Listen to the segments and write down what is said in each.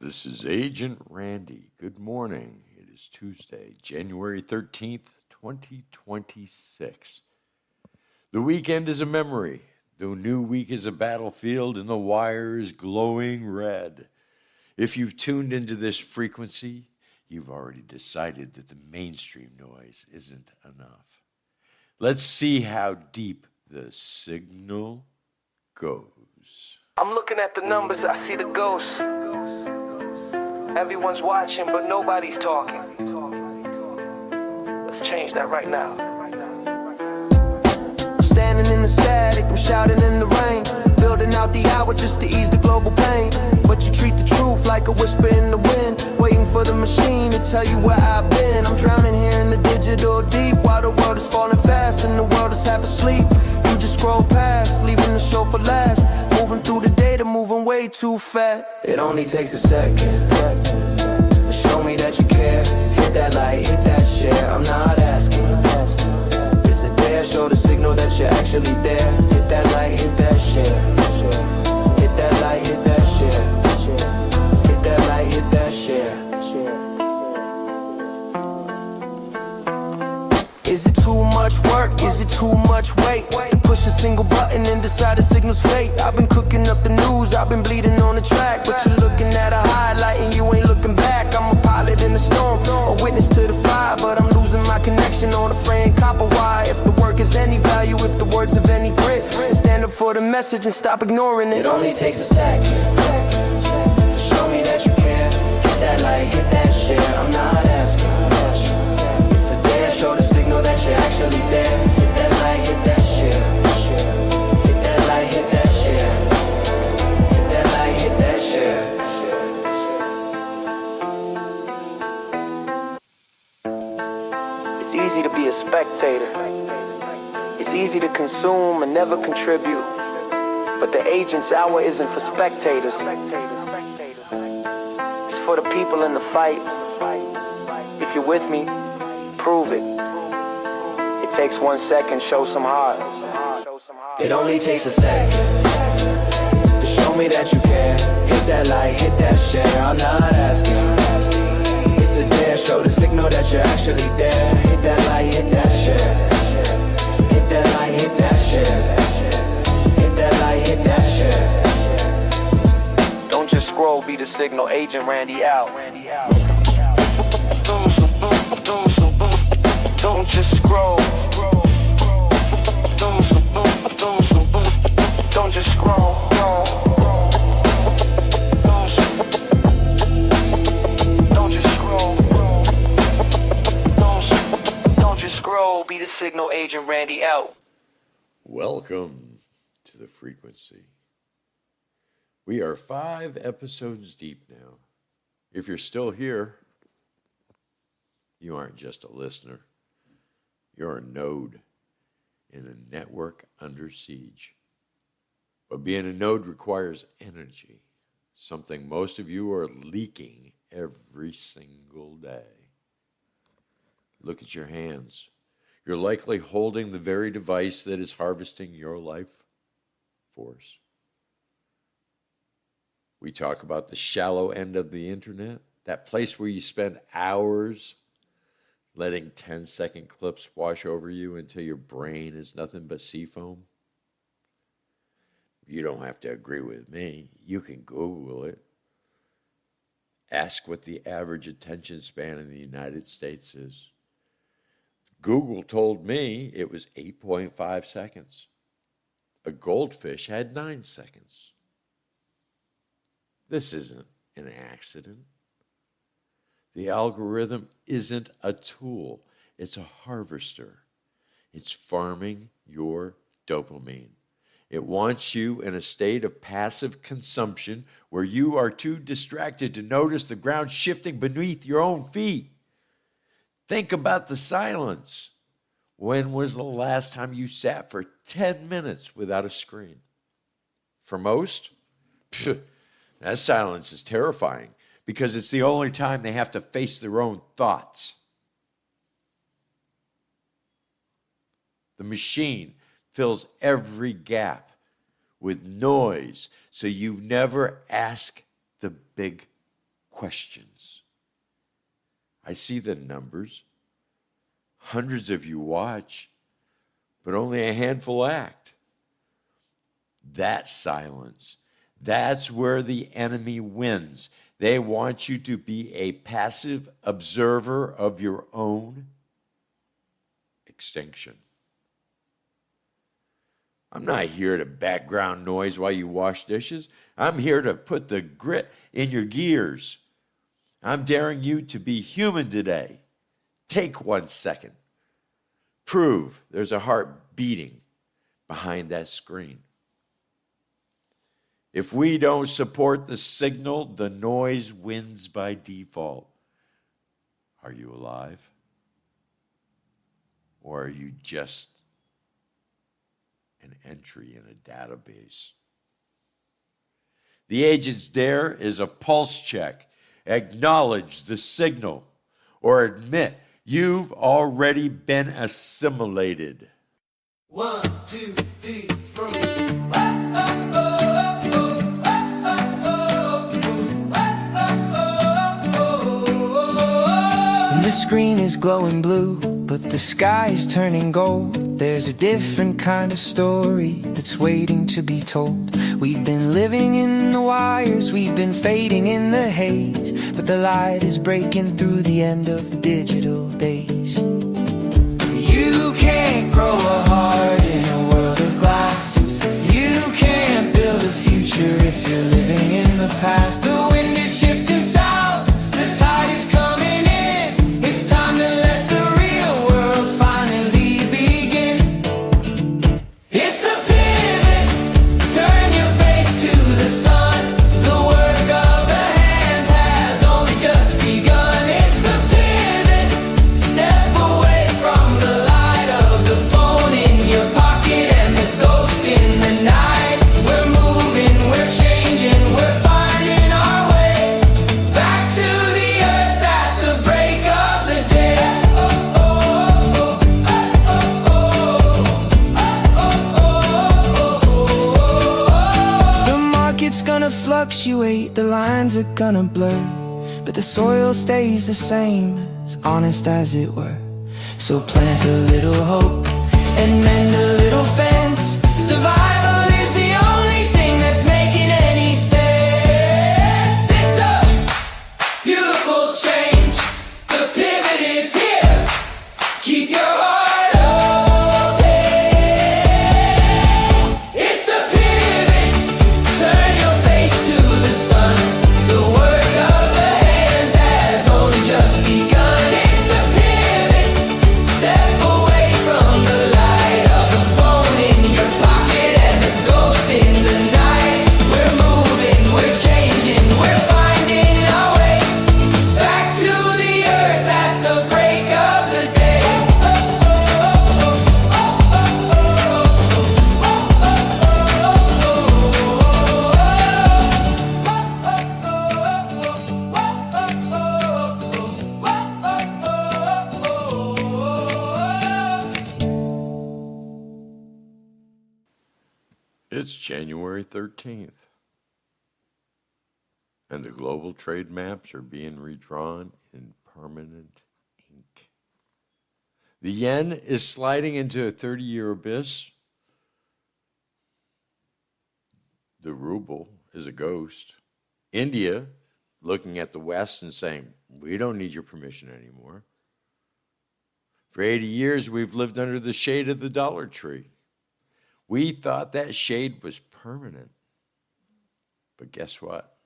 This is Agent Randy. Good morning. It is Tuesday, January 13th, 2026. The weekend is a memory. The new week is a battlefield, and the wire is glowing red. If you've tuned into this frequency, you've already decided that the mainstream noise isn't enough. Let's see how deep the signal goes. I'm looking at the numbers, I see the ghosts. Everyone's watching, but nobody's talking. Let's change that right now. I'm standing in the static, I'm shouting in the rain, building out the hour just to ease the global pain. But you treat the truth like a whisper in the wind, waiting for the machine to tell you where I've been. I'm drowning here in the digital deep, while the world is falling fast and the world is half asleep. You just scroll past, leaving the show for last. Moving through the data, moving way too fast. It only takes a second to show me that you care. Hit that like, hit that share, I'm not asking. It's a dare, show the signal that you're actually there. Hit that like, hit that share. Hit that like, hit that share. Hit that like, hit that share. Is it too much work? Is it too much weight to push a single button and decide the signal's fate? I've been cooking up the news, I've been bleeding on the track, but you're looking at a highlight and you ain't looking back. I'm a pilot in the storm, a witness to the fire, but I'm losing my connection on a fraying copper wire. If the work is any value, if the words have any grit, stand up for the message and stop ignoring it. It only takes a second to show me that you care. Hit that like, hit that share, I'm not asking. It's a dare, show the signal that you're actually there. Hit that like, hit that share. Hit that like, hit that share. Hit that like, hit that share. It's easy to be a spectator. It's easy to consume and never contribute. But the agent's hour isn't for spectators. It's for the people in the fight. If you're with me, prove it. It takes 1 second, show some heart. It only takes a second to show me that you care. Hit that like, hit that share, I'm not asking. It's a dare, show the signal that you're actually there. Hit that like, hit that share. Hit that like, hit that share. Hit that like, hit that share. Don't just scroll, be the signal. Agent Randy out. Don't just scroll. Don't just scroll. Don't just scroll. Don't just scroll. Be the signal. Agent Randy out. Welcome to the frequency. We are 5 episodes deep now. If you're still here, you aren't just a listener. You're a node in a network under siege. But being a node requires energy, something most of you are leaking every single day. Look at your hands. You're likely holding the very device that is harvesting your life force. We talk about the shallow end of the internet, that place where you spend hours letting 10-second clips wash over you until your brain is nothing but seafoam. You don't have to agree with me. You can Google it. Ask what the average attention span in the United States is. Google told me it was 8.5 seconds. A goldfish had 9 seconds. This isn't an accident. The algorithm isn't a tool. It's a harvester. It's farming your dopamine. It wants you in a state of passive consumption where you are too distracted to notice the ground shifting beneath your own feet. Think about the silence. When was the last time you sat for 10 minutes without a screen? For most, that silence is terrifying because it's the only time they have to face their own thoughts. The machine fills every gap with noise, so you never ask the big questions. I see the numbers. Hundreds of you watch, but only a handful act. That silence, that's where the enemy wins. They want you to be a passive observer of your own extinction. I'm not here to background noise while you wash dishes. I'm here to put the grit in your gears. I'm daring you to be human today. Take 1 second. Prove there's a heart beating behind that screen. If we don't support the signal, the noise wins by default. Are you alive? Or are you just an entry in a database? The agent's dare is a pulse check. Acknowledge the signal or admit you've already been assimilated. 1, 2, 3, 4. The screen is glowing blue, but the sky is turning gold. There's a different kind of story that's waiting to be told. We've been living in the wires, we've been fading in the haze, but the light is breaking through the end of the digital days. You can't grow a heart in a world of glass. You can't build a future if you're living in the past. The wind is shifting south, the tide is coming in. It's time to let the real world finally begin. It's the pivot, turn your face to the sun. The work of the hands has only just begun. It's the pivot, step away from the light of the phone in your pocket and the ghost in the night. We're moving, we're changing, we're finding our way back to the earth at the break of the day. The market's gonna fluctuate, the lines are gonna blur, but the soil stays the same, as honest as it were. So plant a little hope and mend a little fence. Survival is the only thing that's making any sense. It's a beautiful change. The pivot is here. Keep your heart open. It's the pivot. Turn your face to the sun. The work of the hands has only just begun. It's the pivot. Step away from the light of the phone in your pocket and the ghost in the night. We're moving, we're changing, we're finding our way back to the earth at the break of the day. It's January 13th, and the global trade maps are being redrawn in permanent ink. The yen is sliding into a 30-year abyss. The ruble is a ghost. India looking at the West and saying, we don't need your permission anymore. For 80 years, we've lived under the shade of the dollar tree. We thought that shade was permanent. But guess what?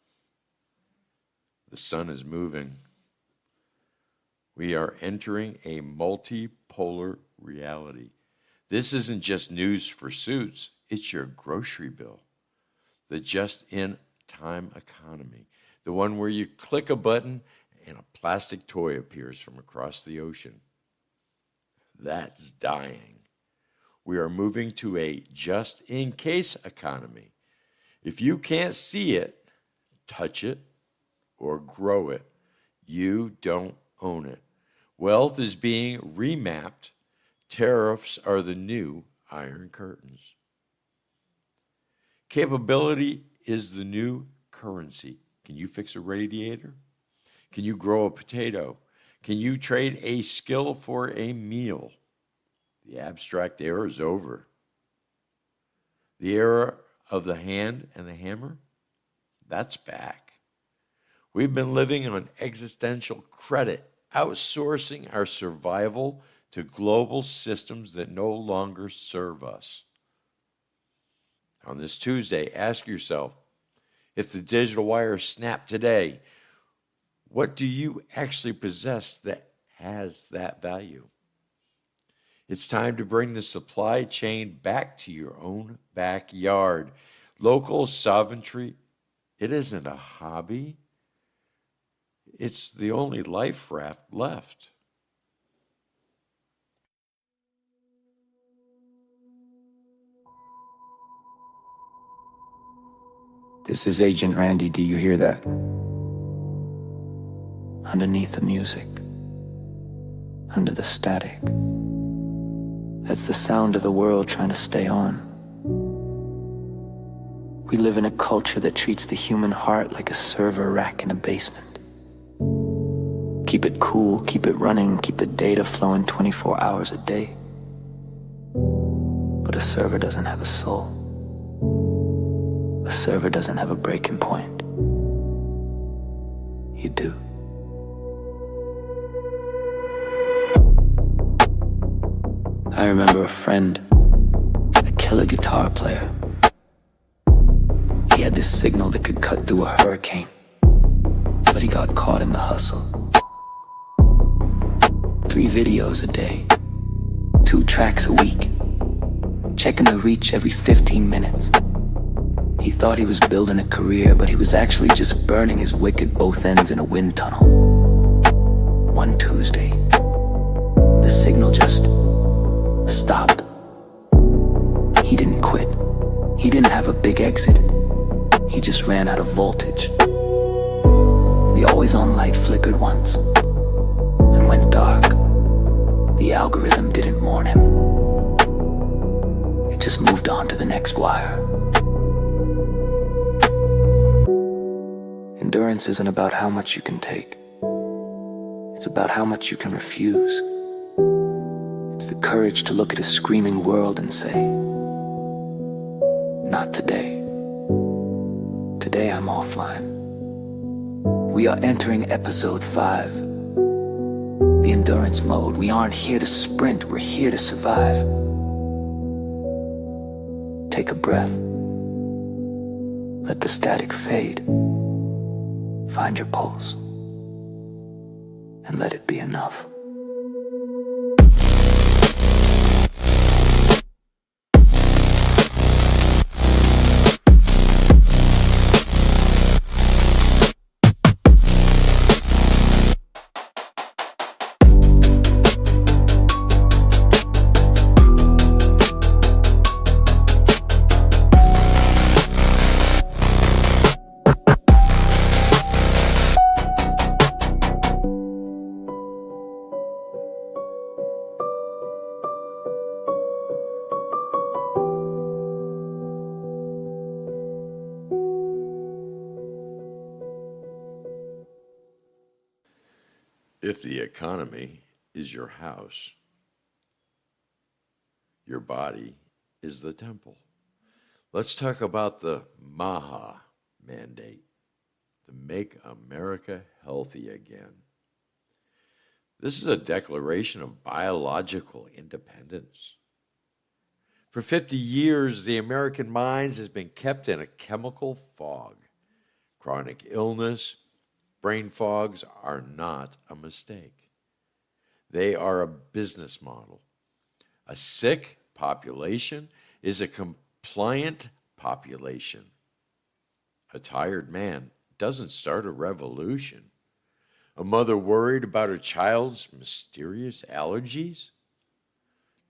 The sun is moving. We are entering a multipolar reality. This isn't just news for suits, it's your grocery bill. The just-in-time economy. The one where you click a button and a plastic toy appears from across the ocean. That's dying. We are moving to a just-in-case economy. If you can't see it, touch it, or grow it, you don't own it. Wealth is being remapped. Tariffs are the new iron curtains. Capability is the new currency. Can you fix a radiator? Can you grow a potato? Can you trade a skill for a meal? The abstract era is over. The era of the hand and the hammer, that's back. We've been living on existential credit, outsourcing our survival to global systems that no longer serve us. On this Tuesday, ask yourself, if the digital wire snapped today, what do you actually possess that has that value? It's time to bring the supply chain back to your own backyard. Local sovereignty, it isn't a hobby. It's the only life raft left. This is Agent Randy, do you hear that? Underneath the music, under the static. That's the sound of the world trying to stay on. We live in a culture that treats the human heart like a server rack in a basement. Keep it cool, keep it running, keep the data flowing 24 hours a day. But a server doesn't have a soul. A server doesn't have a breaking point. You do. I remember a friend, a killer guitar player. He had this signal that could cut through a hurricane, but he got caught in the hustle. 3 videos a day, 2 tracks a week, checking the reach every 15 minutes. He thought he was building a career, but he was actually just burning his wick at both ends in a wind tunnel. One Tuesday, the signal just stopped. He didn't quit. He didn't have a big exit. He just ran out of voltage. The always-on light flickered once and went dark. The algorithm didn't warn him. It just moved on to the next wire. Endurance isn't about how much you can take. It's about how much you can refuse. It's the courage to look at a screaming world and say, not today. Today I'm offline. We are entering episode 5. The endurance mode. We aren't here to sprint, we're here to survive. Take a breath. Let the static fade. Find your pulse. And let it be enough. If the economy is your house, your body is the temple. Let's talk about the MAHA mandate, the Make America Healthy Again. This is a declaration of biological independence. For 50 years, the American mind has been kept in a chemical fog. Chronic illness, brain fogs are not a mistake. They are a business model. A sick population is a compliant population. A tired man doesn't start a revolution. A mother worried about her child's mysterious allergies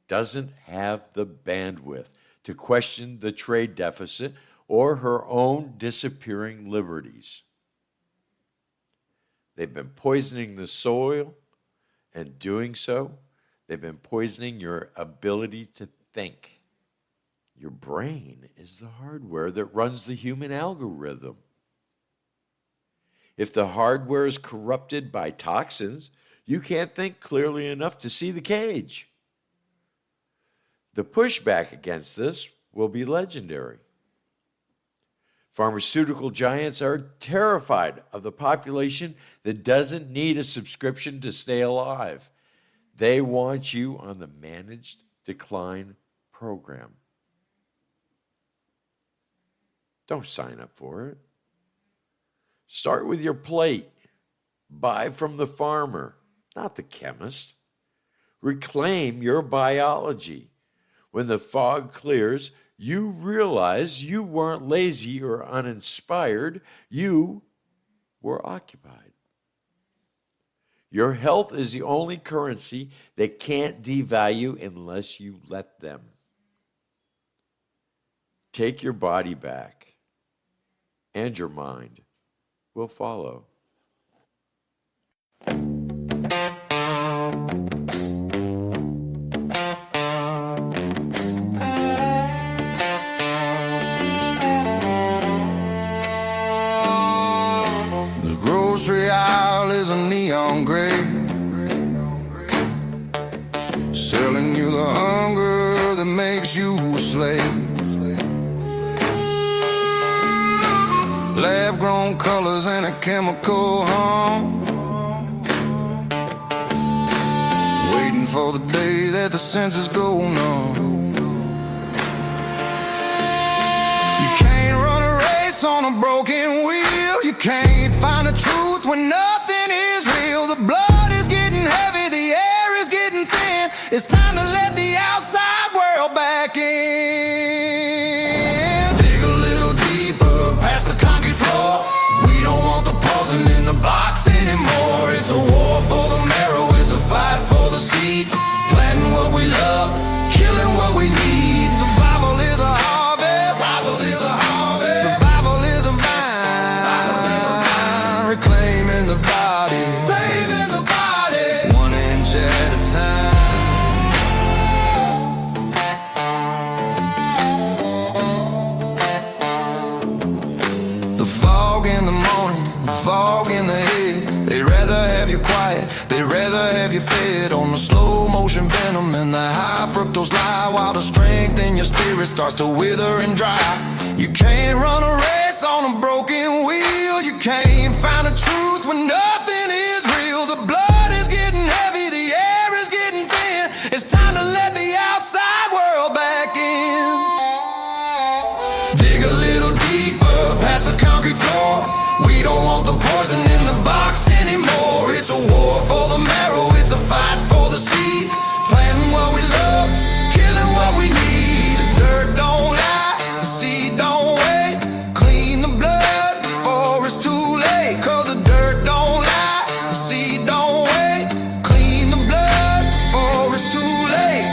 doesn't have the bandwidth to question the trade deficit or her own disappearing liberties. They've been poisoning the soil, and doing so, they've been poisoning your ability to think. Your brain is the hardware that runs the human algorithm. If the hardware is corrupted by toxins, you can't think clearly enough to see the cage. The pushback against this will be legendary. Pharmaceutical giants are terrified of the population that doesn't need a subscription to stay alive. They want you on the managed decline program. Don't sign up for it. Start with your plate. Buy from the farmer, not the chemist. Reclaim your biology. When the fog clears, you realize you weren't lazy or uninspired. You were occupied. Your health is the only currency that can't devalue unless you let them. Take your body back, and your mind will follow. The grocery aisle is a neon gray, selling you the hunger that makes you a slave. Lab-grown colors and a chemical hum, waiting for the day that the senses go numb. You can't run a race on a broken wheel. You can't find the truth when nothing is real. The blood is getting heavy, the air is getting thin. It's time to let the outside world back in. Dig a little deeper past the concrete floor. We don't want the poison in the box anymore. It's a war for the marrow, it's a fight for the seed. Planting what we love, killing what we need. Survival is a harvest, survival is a harvest. Survival is a vine, reclaiming the body, reclaiming the body, 1 inch at a time. The fog in the morning, the fog in the head. They'd rather have you quiet, they'd rather have you fed on the slow motion venom and the high fructose lie, while the strength in your spirit starts to wither and dry. You can't run a race on a broken wheel. You can't find the truth when nothing is real. The blood is getting heavy, the air is getting thin. It's time to let the outside world back in. Dig a little deeper past the concrete floor. We don't want the poison in the box anymore. It's a war for the marrow, it's a fight for the seed. Planting what we love, killing what we need. The dirt don't lie, the seed don't wait. Clean the blood before it's too late. 'Cause the dirt don't lie, the seed don't wait. Clean the blood before it's too late.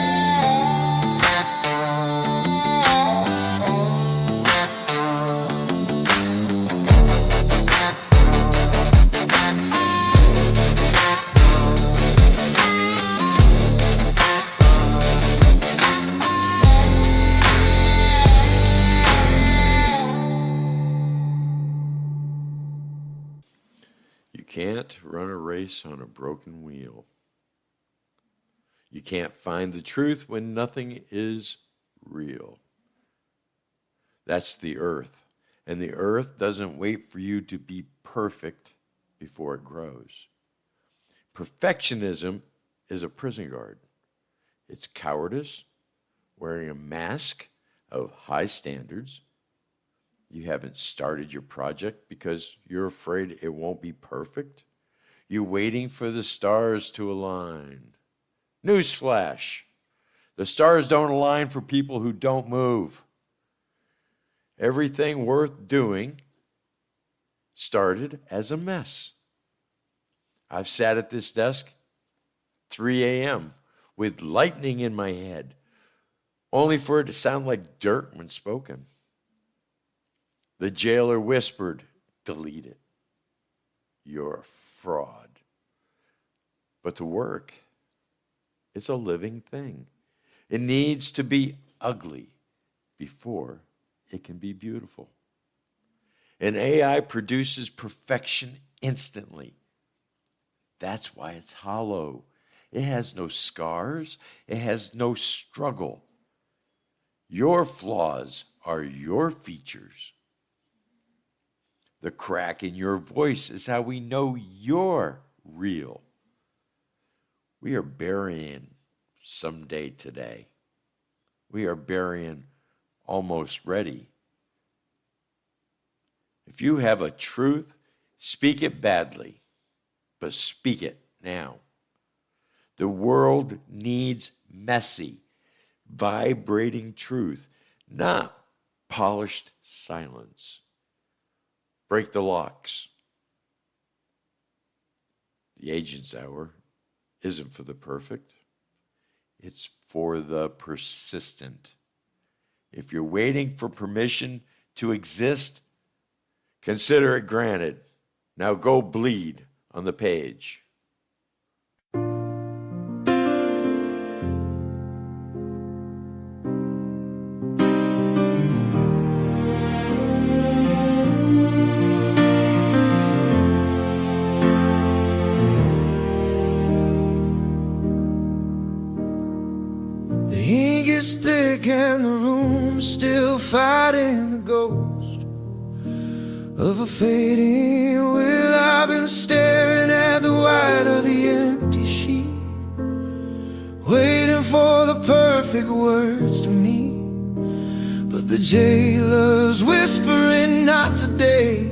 You can't run a race on a broken wheel. You can't find the truth when nothing is real. That's the earth. And the earth doesn't wait for you to be perfect before it grows. Perfectionism is a prison guard. It's cowardice, wearing a mask of high standards. You haven't started your project because you're afraid it won't be perfect. You're waiting for the stars to align. Newsflash: the stars don't align for people who don't move. Everything worth doing started as a mess. I've sat at this desk 3 a.m. with lightning in my head, only for it to sound like dirt when spoken. The jailer whispered, "Delete it. You're a fraud." But the work, it's a living thing. It needs to be ugly before it can be beautiful. And AI produces perfection instantly. That's why it's hollow. It has no scars. It has no struggle. Your flaws are your features. The crack in your voice is how we know you're real. We are burying someday today. We are burying almost ready. If you have a truth, speak it badly, but speak it now. The world needs messy, vibrating truth, not polished silence. Break the locks. The Agent's Hour isn't for the perfect. It's for the persistent. If you're waiting for permission to exist, consider it granted. Now go bleed on the page. The ink is thick and the room's still fighting the ghost of a fading will. I've been staring at the white of the empty sheet, waiting for the perfect words to meet. But the jailer's whispering, not today.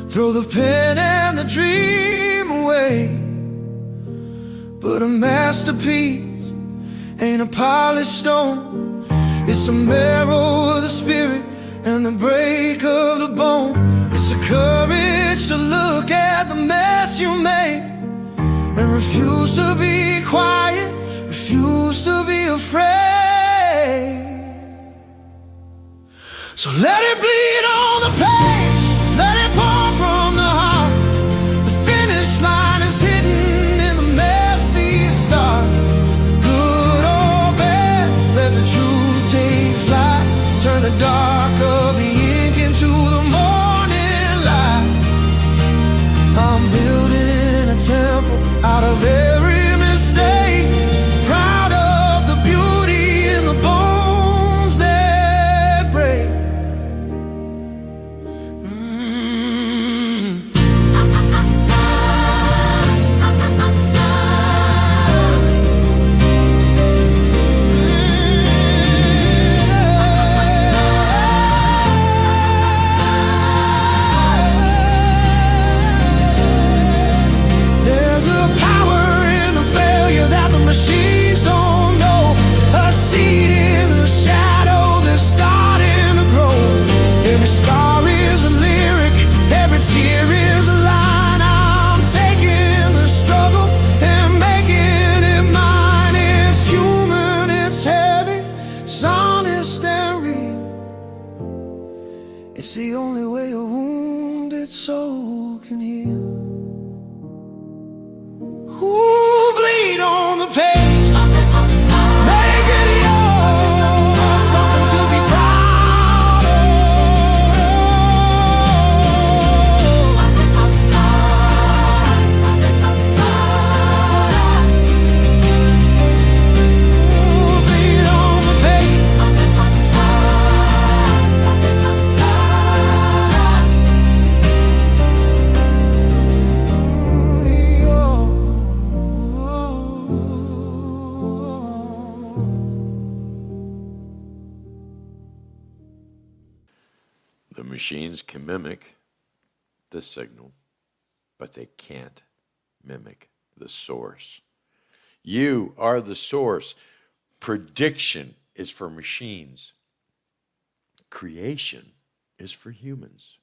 Throw the pen and the dream away. But a masterpiece ain't a polished stone. It's a marrow of the spirit and the break of the bone. It's the courage to look at the mess you made and refuse to be quiet, refuse to be afraid. So let it bleed on the page, let it pour from the heart. The finish line is hidden in the messy start. Good or bad, let the truth take flight. Turn the dark of the ink into the morning light. I'm building a temple out of every mistake, proud of the beauty in the bones that break. There's a power in the failure that the machines don't know. A seed in the shadow that's starting to grow. Every scar is a lyric, every tear is a line. I'm taking the struggle and making it mine. It's human, it's heavy, it's honest and real. It's the only way a wounded soul can heal. Ooh, bleed on the page, make it yours, something to be proud of. Ooh, bleed on the page. The machines can mimic the signal, but they can't mimic the source. You are the source. Prediction is for machines. Creation is for humans.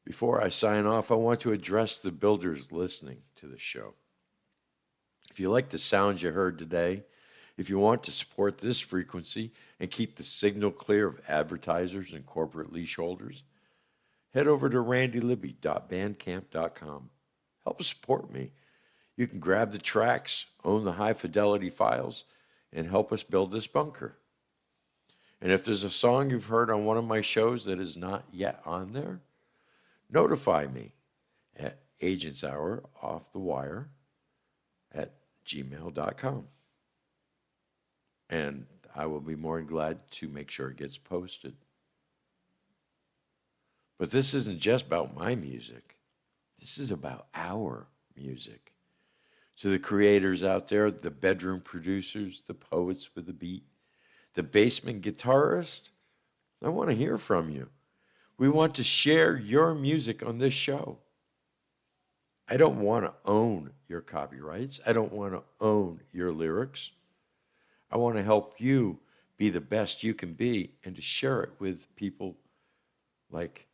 Before I sign off, I want to address the builders listening to the show. If you like the sounds you heard today, if you want to support this frequency and keep the signal clear of advertisers and corporate leaseholders, head over to randylibby.bandcamp.com. Help support me. You can grab the tracks, own the high-fidelity files, and help us build this bunker. And if there's a song you've heard on one of my shows that is not yet on there, notify me at agentshour@gmail.com. And I will be more than glad to make sure it gets posted. But this isn't just about my music. This is about our music. To the creators out there, the bedroom producers, the poets with the beat, the basement guitarist, I want to hear from you. We want to share your music on this show. I don't want to own your copyrights. I don't want to own your lyrics. I want to help you be the best you can be and to share it with people like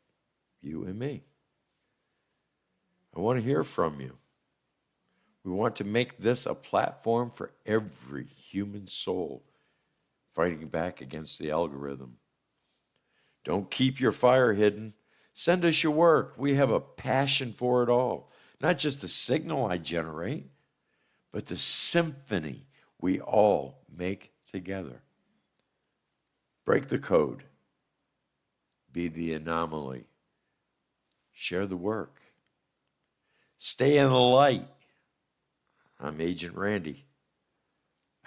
you and me. I want to hear from you. We want to make this a platform for every human soul fighting back against the algorithm. Don't keep your fire hidden. Send us your work. We have a passion for it all. Not just the signal I generate, but the symphony we all make together. Break the code. Be the anomaly. Share the work. Stay in the light. I'm Agent Randy.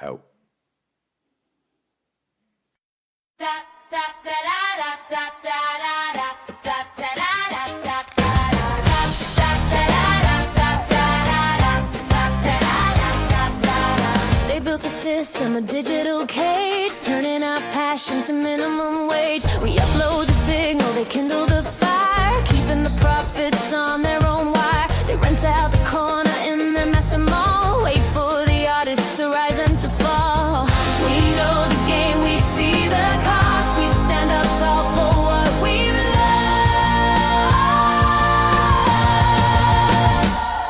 Out. They built a system, a digital cage, turning our passion to minimum wage. We upload the signal, they kindle the fire, keeping the profits on their own wire. They rent out the corner in their massive mall, wait for the artists to rise and to fall. We know the game, we see the cost, we stand up tall for what we've lost.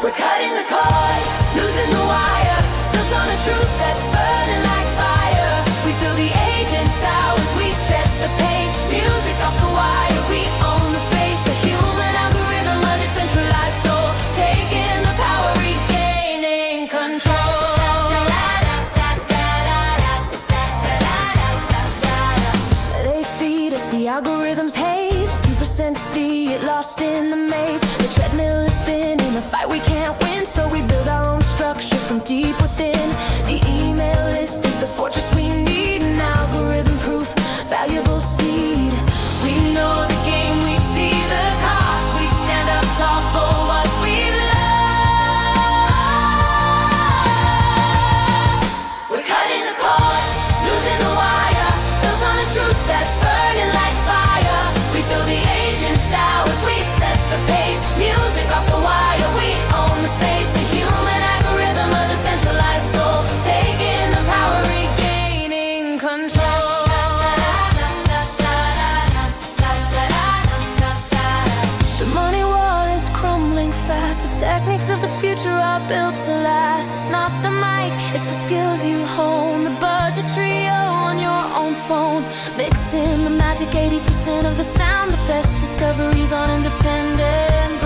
We're cutting the cord, losing the wire, built on a truth that's burning like fire. We fill the agent's hours, we set the pace, music off the wire, we own the space. The human algorithm, a decentralized soul, taking the power, regaining control. They feed us the algorithm's haze, 2% see it lost in the maze. The treadmill is spinning, a fight we can't win, so we build our own structure from deep within. The email list is the fortress we need, an algorithm-proof, valuable seed. We know the game, we see the cost, we stand up tall for what we've lost. We're cutting the cord, losing the wire, built on a truth that's burning like fire. We fill the agent's hours, we set the pace, music off the wire, we own the space. The human algorithm, a decentralized soul, taking the power, regaining control. The money wall is crumbling fast, the techniques of the future are built to last. It's not the mic, it's the skills you hone, the budget trio on your own phone, mixing the magic 80% of the sound, the best discoveries on independent